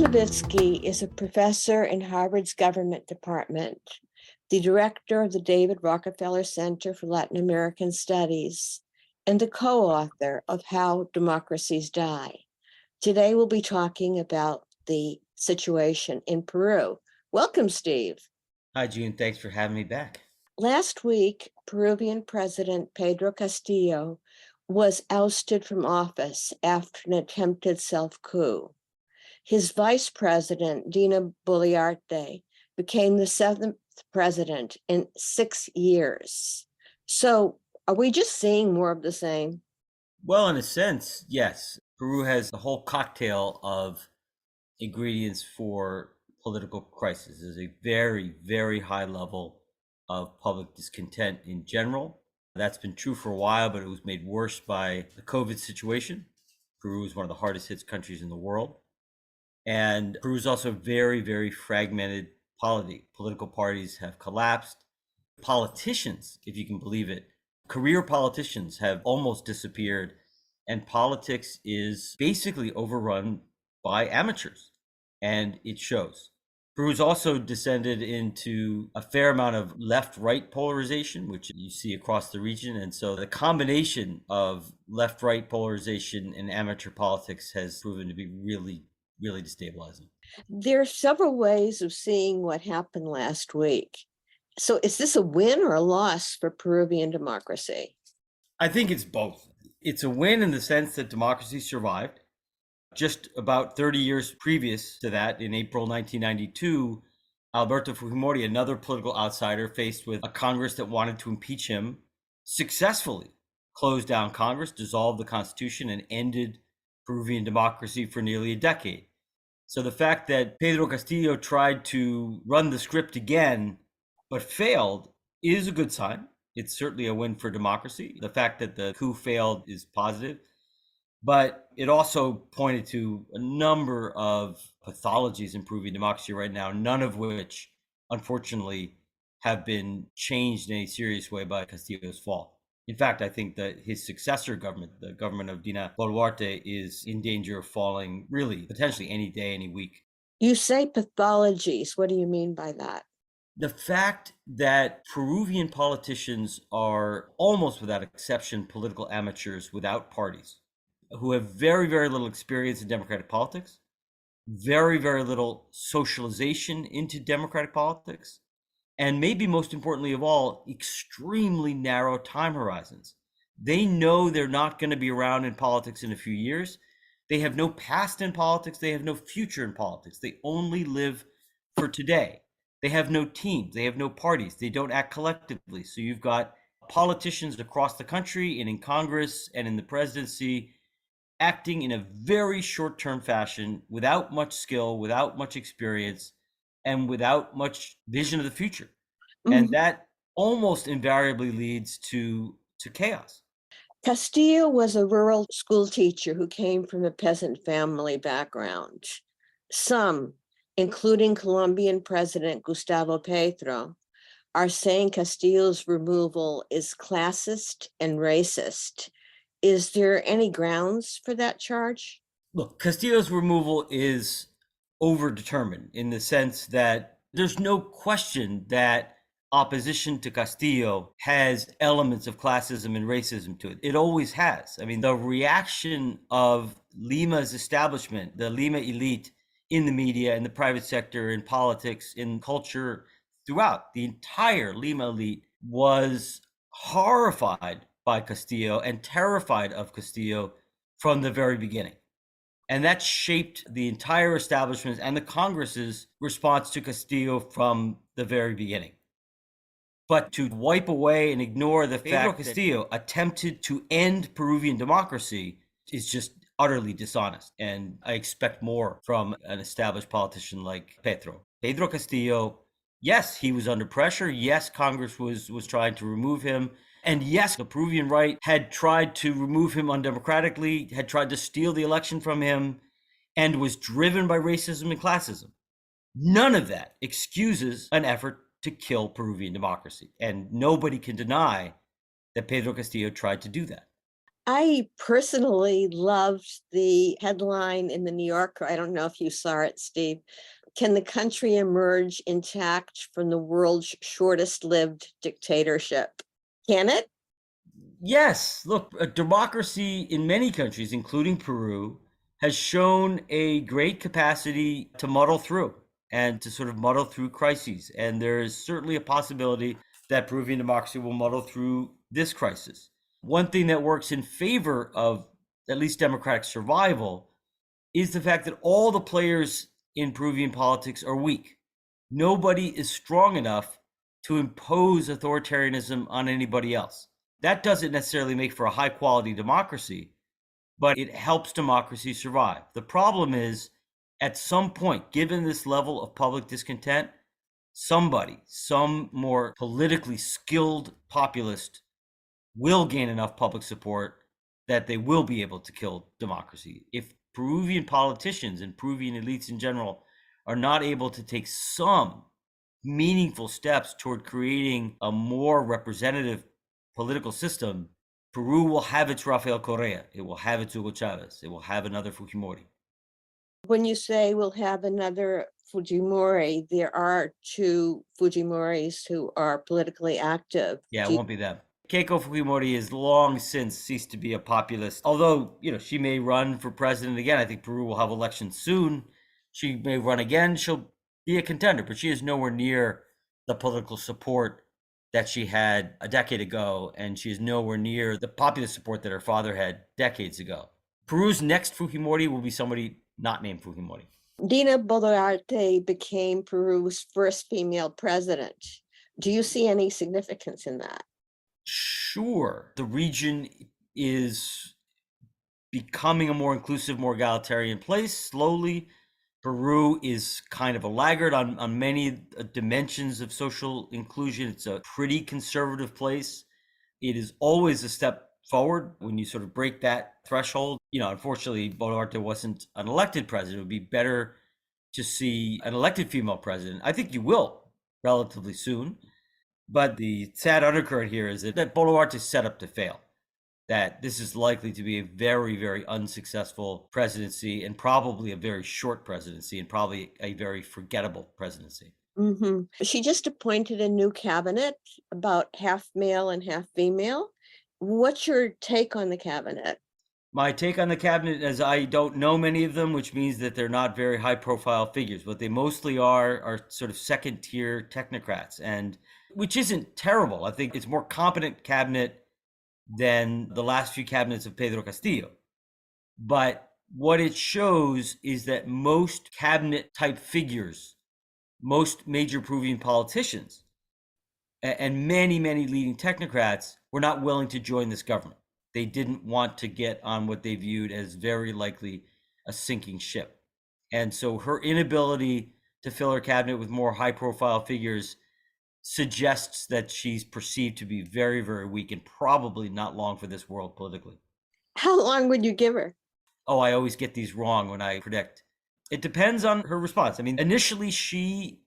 Levitsky is a professor in Harvard's Government Department, the director of the David Rockefeller Center for Latin American Studies, and the co-author of How Democracies Die. Today, we'll be talking about the situation in Peru. Welcome, Steve. Hi, June. Thanks for having me back. Last week, Peruvian President Pedro Castillo was ousted from office after an attempted self-coup. His Vice-President Dina Boluarte became the seventh president in 6 years. So are we just seeing more of the same? Well, in a sense, yes. Peru has a whole cocktail of ingredients for political crisis. There's a very, very high level of public discontent in general. That's been true for a while, but it was made worse by the COVID situation. Peru is one of the hardest hit countries in the world. And Peru is also very, very fragmented polity. Political parties have collapsed. Politicians, if you can believe it, career politicians have almost disappeared. And politics is basically overrun by amateurs. And it shows. Peru has also descended into a fair amount of left-right polarization, which you see across the region. And so the combination of left-right polarization and amateur politics has proven to be really destabilizing. There are several ways of seeing what happened last week. So is this a win or a loss for Peruvian democracy? I think it's both. It's a win in the sense that democracy survived. Just about 30 years previous to that, in April 1992, Alberto Fujimori, another political outsider faced with a Congress that wanted to impeach him, successfully closed down Congress, dissolved the Constitution, and ended Peruvian democracy for nearly a decade. So the fact that Pedro Castillo tried to run the script again, but failed, is a good sign. It's certainly a win for democracy. The fact that the coup failed is positive. But it also pointed to a number of pathologies in Peruvian democracy right now, none of which, unfortunately, have been changed in a serious way by Castillo's fall. In fact, I think that his successor government, the government of Dina Boluarte, is in danger of falling really potentially any day, any week. You say pathologies. What do you mean by that? The fact that Peruvian politicians are almost without exception political amateurs without parties, who have very, very little experience in democratic politics, very, very little socialization into democratic politics, and maybe most importantly of all, extremely narrow time horizons. They know they're not going to be around in politics in a few years. They have no past in politics. They have no future in politics. They only live for today. They have no teams. They have no parties. They don't act collectively. So you've got politicians across the country and in Congress and in the presidency acting in a very short-term fashion, without much skill, without much experience, and without much vision of the future. And that almost invariably leads to chaos. Castillo was a rural school teacher who came from a peasant family background. Some, including Colombian President Gustavo Petro, are saying Castillo's removal is classist and racist. Is there any grounds for that charge? Look, Castillo's removal is overdetermined in the sense that there's no question that opposition to Castillo has elements of classism and racism to it. It always has. I mean, the reaction of Lima's establishment, the Lima elite in the media, in the private sector, in politics, in culture, throughout the entire Lima elite was horrified by Castillo and terrified of Castillo from the very beginning. And that shaped the entire establishment and the Congress's response to Castillo from the very beginning. But to wipe away and ignore the fact that Castillo attempted to end Peruvian democracy is just utterly dishonest. And I expect more from an established politician like Pedro. Pedro Castillo, yes, he was under pressure. Yes, Congress was trying to remove him. And yes, the Peruvian right had tried to remove him undemocratically, had tried to steal the election from him, and was driven by racism and classism. None of that excuses an effort to kill Peruvian democracy. And nobody can deny that Pedro Castillo tried to do that. I personally loved the headline in the New Yorker. I don't know if you saw it, Steve. Can the country emerge intact from the world's shortest lived dictatorship? Can it? Yes, look, a democracy in many countries, including Peru, has shown a great capacity to muddle through and to sort of muddle through crises. And there is certainly a possibility that Peruvian democracy will muddle through this crisis. One thing that works in favor of at least democratic survival is the fact that all the players in Peruvian politics are weak. Nobody is strong enough to impose authoritarianism on anybody else. That doesn't necessarily make for a high quality democracy, but it helps democracy survive. The problem is, at some point, given this level of public discontent, somebody, some more politically skilled populist, will gain enough public support that they will be able to kill democracy. If Peruvian politicians and Peruvian elites in general are not able to take some meaningful steps toward creating a more representative political system, Peru will have its Rafael Correa, it will have its Hugo Chavez, it will have another Fujimori. When you say we'll have another Fujimori, there are two Fujimoris who are politically active. Yeah, it won't be them. Keiko Fujimori has long since ceased to be a populist. Although, she may run for president again. I think Peru will have elections soon. She may run again. She'll be a contender, but she is nowhere near the political support that she had a decade ago, and she is nowhere near the populist support that her father had decades ago. Peru's next Fujimori will be somebody not named Fujimori. Dina Boluarte became Peru's first female president. Do you see any significance in that? Sure. The region is becoming a more inclusive, more egalitarian place slowly. Peru is kind of a laggard on many dimensions of social inclusion. It's a pretty conservative place. It is always a step forward when you sort of break that threshold. Unfortunately, Boluarte wasn't an elected president. It would be better to see an elected female president. I think you will relatively soon. But the sad undercurrent here is that Boluarte is set up to fail, that this is likely to be a very, very unsuccessful presidency, and probably a very short presidency, and probably a very forgettable presidency. She just appointed a new cabinet, about half male and half female. What's your take on the cabinet? My take on the cabinet is I don't know many of them, which means that they're not very high profile figures. What they mostly are sort of second tier technocrats, and which isn't terrible. I think it's more competent cabinet than the last few cabinets of Pedro Castillo. But what it shows is that most cabinet type figures, most major Peruvian politicians, and many, many leading technocrats were not willing to join this government. They didn't want to get on what they viewed as very likely a sinking ship. And so her inability to fill her cabinet with more high profile figures suggests that she's perceived to be very, very weak and probably not long for this world politically. How long would you give her? Oh, I always get these wrong when I predict. It depends on her response. I mean, initially she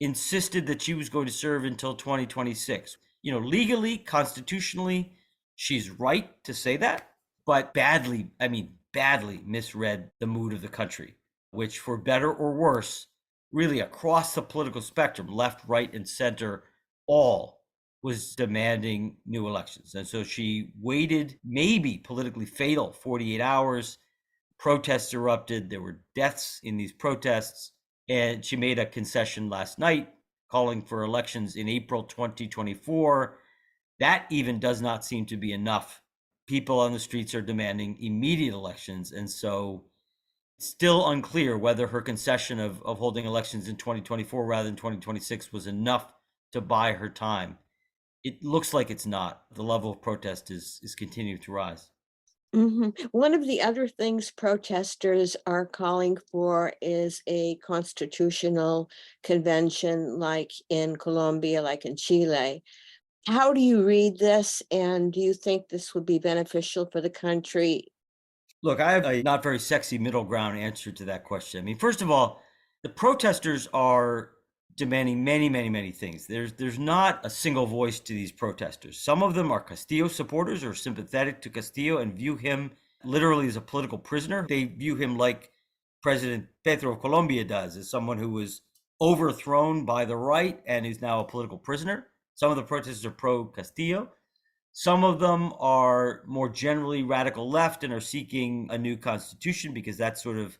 insisted that she was going to serve until 2026. Legally, constitutionally, she's right to say that, but badly misread the mood of the country, which, for better or worse, really across the political spectrum, left, right, and center, all was demanding new elections. And so she waited, maybe politically fatal, 48 hours. Protests erupted. There were deaths in these protests. And she made a concession last night, calling for elections in April 2024. That even does not seem to be enough. People on the streets are demanding immediate elections. And so it's still unclear whether her concession of holding elections in 2024 rather than 2026 was enough to buy her time. It looks like it's not. The level of protest is continuing to rise. One of the other things protesters are calling for is a constitutional convention, like in Colombia, like in Chile. How do you read this, and do you think this would be beneficial for the country? Look, I have a not very sexy middle ground answer to that question. I mean, first of all, the protesters are demanding many, many, many things. There's not a single voice to these protesters. Some of them are Castillo supporters or sympathetic to Castillo and view him literally as a political prisoner. They view him like President Petro of Colombia does, as someone who was overthrown by the right and is now a political prisoner. Some of the protesters are pro-Castillo. Some of them are more generally radical left and are seeking a new constitution because that's sort of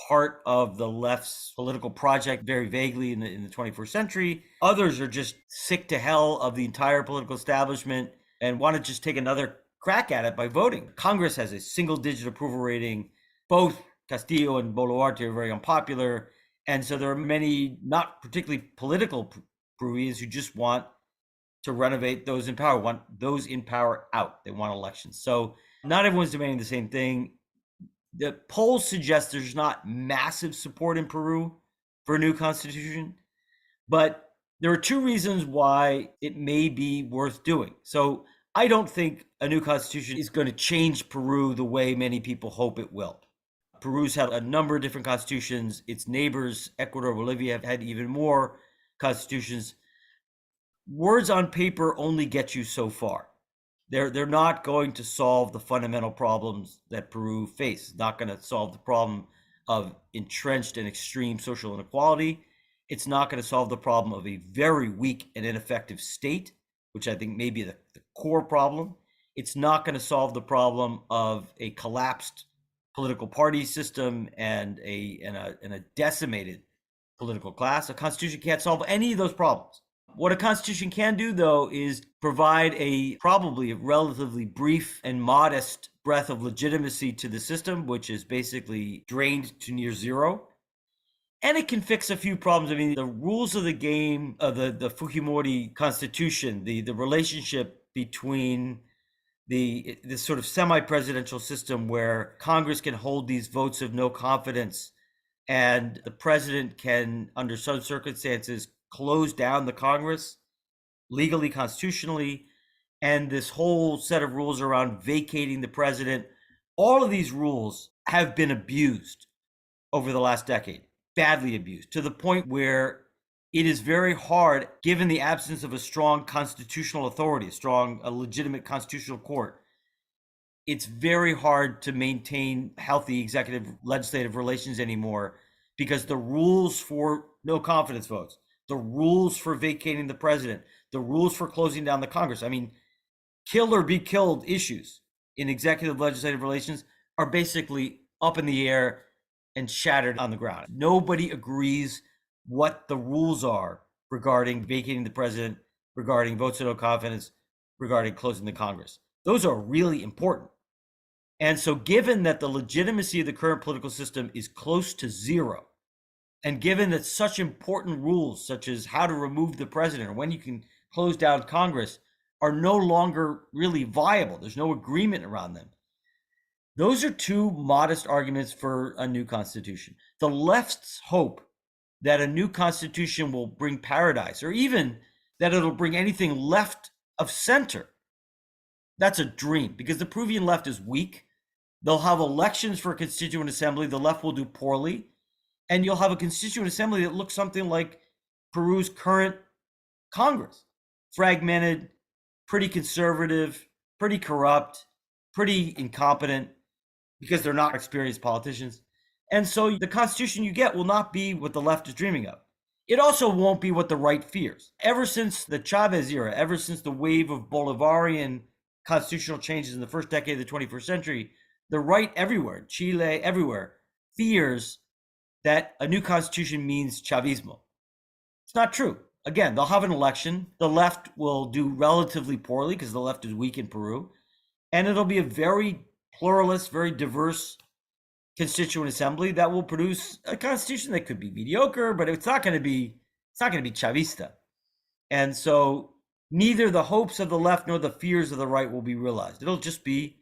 part of the left's political project, very vaguely in the 21st century. Others are just sick to hell of the entire political establishment and want to just take another crack at it by voting. Congress has a single-digit approval rating. Both Castillo and Boluarte are very unpopular. And so there are many not particularly political Peruvians who just want to renovate those in power, want those in power out. They want elections. So not everyone's demanding the same thing. The polls suggest there's not massive support in Peru for a new constitution, but there are two reasons why it may be worth doing. So I don't think a new constitution is going to change Peru the way many people hope it will. Peru's had a number of different constitutions. Its neighbors, Ecuador, Bolivia, have had even more constitutions. Words on paper only get you so far. They're not going to solve the fundamental problems that Peru faces. It's not going to solve the problem of entrenched and extreme social inequality. It's not going to solve the problem of a very weak and ineffective state, which I think may be the core problem. It's not going to solve the problem of a collapsed political party system and a decimated political class. A constitution can't solve any of those problems. What a constitution can do, though, is provide a probably relatively brief and modest breath of legitimacy to the system, which is basically drained to near zero. And it can fix a few problems. I mean, the rules of the game of the Fujimori constitution, the relationship between this sort of semi-presidential system where Congress can hold these votes of no confidence and the president can, under some circumstances, close down the Congress legally, constitutionally, and this whole set of rules around vacating the president. All of these rules have been abused over the last decade, badly abused, to the point where it is very hard, given the absence of a strong constitutional authority, a legitimate constitutional court, it's very hard to maintain healthy executive legislative relations anymore because the rules for no confidence votes, the rules for vacating the president, the rules for closing down the Congress, I mean, kill or be killed issues in executive legislative relations are basically up in the air and shattered on the ground. Nobody agrees what the rules are regarding vacating the president, regarding votes of no confidence, regarding closing the Congress. Those are really important. And so given that the legitimacy of the current political system is close to zero, and given that such important rules, such as how to remove the president or when you can close down Congress, are no longer really viable, there's no agreement around them. Those are two modest arguments for a new constitution. The left's hope that a new constitution will bring paradise, or even that it'll bring anything left of center, that's a dream, because the Peruvian left is weak. They'll have elections for a constituent assembly. The left will do poorly. And you'll have a constituent assembly that looks something like Peru's current Congress. Fragmented, pretty conservative, pretty corrupt, pretty incompetent, because they're not experienced politicians. And so the constitution you get will not be what the left is dreaming of. It also won't be what the right fears. Ever since the Chavez era, ever since the wave of Bolivarian constitutional changes in the first decade of the 21st century, the right everywhere, Chile, everywhere, fears that a new constitution means Chavismo. It's not true. Again, they'll have an election. The left will do relatively poorly because the left is weak in Peru. And it'll be a very pluralist, very diverse constituent assembly that will produce a constitution that could be mediocre, but it's not going to be Chavista. And so neither the hopes of the left nor the fears of the right will be realized. It'll just be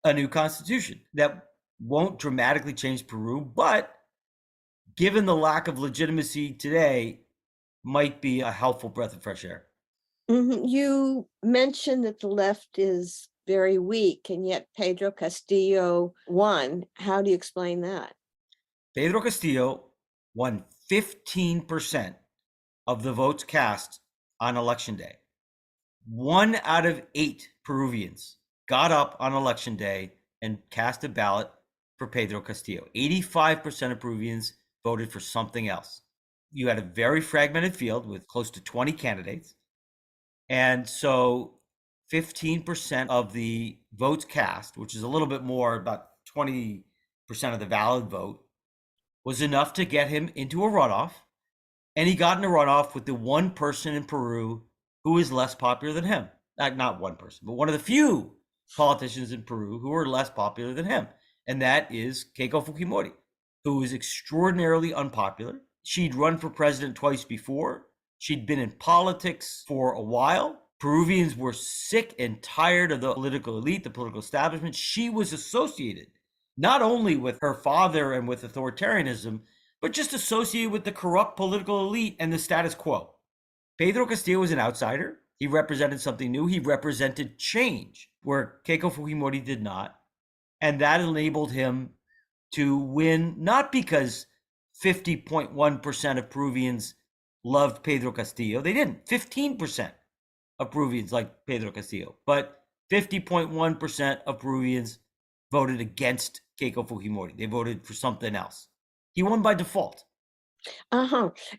a new constitution that won't dramatically change Peru, but given the lack of legitimacy today, might be a helpful breath of fresh air. You mentioned that the left is very weak, and yet Pedro Castillo won. How do you explain that? Pedro Castillo won 15% of the votes cast on election day. 1 out of 8 Peruvians got up on election day and cast a ballot for Pedro Castillo. 85% of Peruvians voted for something else. You had a very fragmented field with close to 20 candidates. And so 15% of the votes cast, which is a little bit more, about 20% of the valid vote, was enough to get him into a runoff. And he got in a runoff with the one person in Peru who is less popular than him. Not one person, but one of the few politicians in Peru who are less popular than him. And that is Keiko Fujimori, who is extraordinarily unpopular. She'd run for president twice before. She'd been in politics for a while. Peruvians were sick and tired of the political elite, the political establishment. She was associated not only with her father and with authoritarianism, but just associated with the corrupt political elite and the status quo. Pedro Castillo was an outsider. He represented something new. He represented change, where Keiko Fujimori did not. And that enabled him to win, not because 50.1% of Peruvians loved Pedro Castillo. They didn't. 15% of Peruvians liked Pedro Castillo. But 50.1% of Peruvians voted against Keiko Fujimori. They voted for something else. He won by default.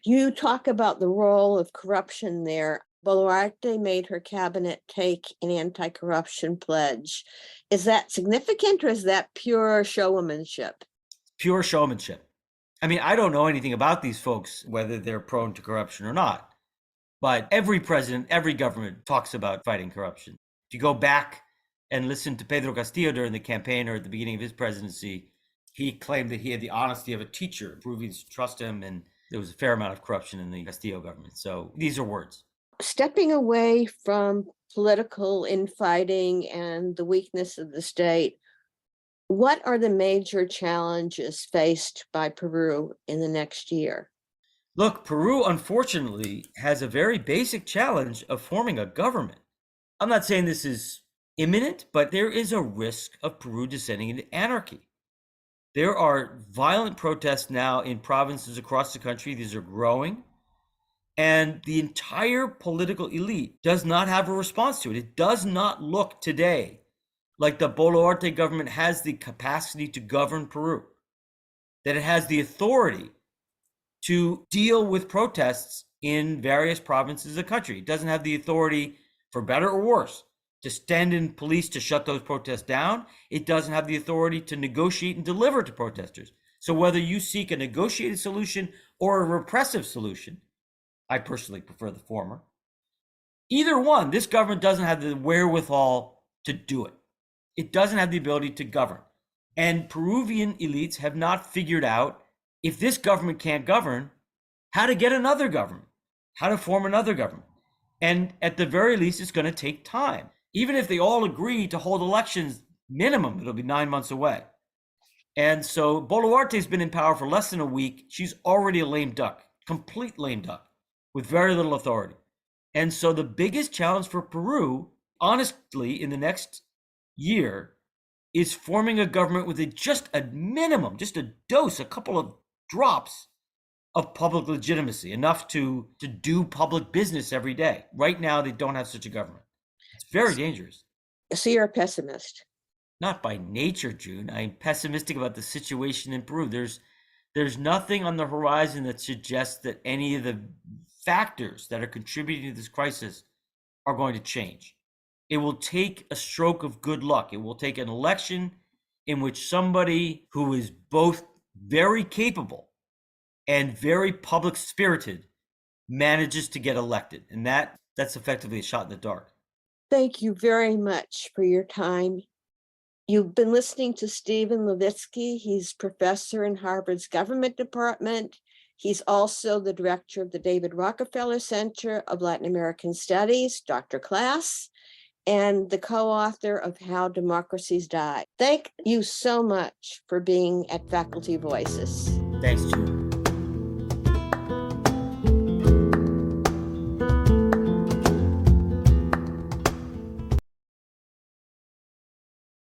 You talk about the role of corruption there. Boluarte made her cabinet take an anti-corruption pledge. Is that significant, or is that pure showmanship? Pure showmanship. I mean, I don't know anything about these folks, whether they're prone to corruption or not. But every president, every government talks about fighting corruption. If you go back and listen to Pedro Castillo during the campaign or at the beginning of his presidency, he claimed that he had the honesty of a teacher. Peruvians trust him, and there was a fair amount of corruption in the Castillo government. So these are words. Stepping away from political infighting and the weakness of the state, what are the major challenges faced by Peru in the next year? Look, Peru, unfortunately, has a very basic challenge of forming a government. I'm not saying this is imminent, but there is a risk of Peru descending into anarchy. There are violent protests now in provinces across the country. These are growing. And the entire political elite does not have a response to it. It does not look today like the Boluarte government has the capacity to govern Peru, that it has the authority to deal with protests in various provinces of the country. It doesn't have the authority, for better or worse, to stand in police to shut those protests down. It doesn't have the authority to negotiate and deliver to protesters. So whether you seek a negotiated solution or a repressive solution, I personally prefer the former. Either one, this government doesn't have the wherewithal to do it. It doesn't have the ability to govern. And Peruvian elites have not figured out, if this government can't govern, how to get another government, how to form another government. And at the very least, it's going to take time. Even if they all agree to hold elections, minimum, it'll be 9 months away. And so Boluarte's been in power for less than a week. She's already a lame duck, complete lame duck, with very little authority. And so the biggest challenge for Peru, honestly, in the next year, is forming a government with just a minimum, just a dose, a couple of drops of public legitimacy, enough to do public business every day. Right now, they don't have such a government. It's very dangerous. So you're a pessimist? Not by nature, June. I'm pessimistic about the situation in Peru. There's nothing on the horizon that suggests that any of the factors that are contributing to this crisis are going to change. It will take a stroke of good luck. It will take an election in which somebody who is both very capable and very public spirited manages to get elected. And that's effectively a shot in the dark. Thank you very much for your time. You've been listening to Steven Levitsky. He's professor in Harvard's Government Department. He's also the director of the David Rockefeller Center of Latin American Studies, Dr. Class, and the co-author of How Democracies Die. Thank you so much for being at Faculty Voices. Thanks, June.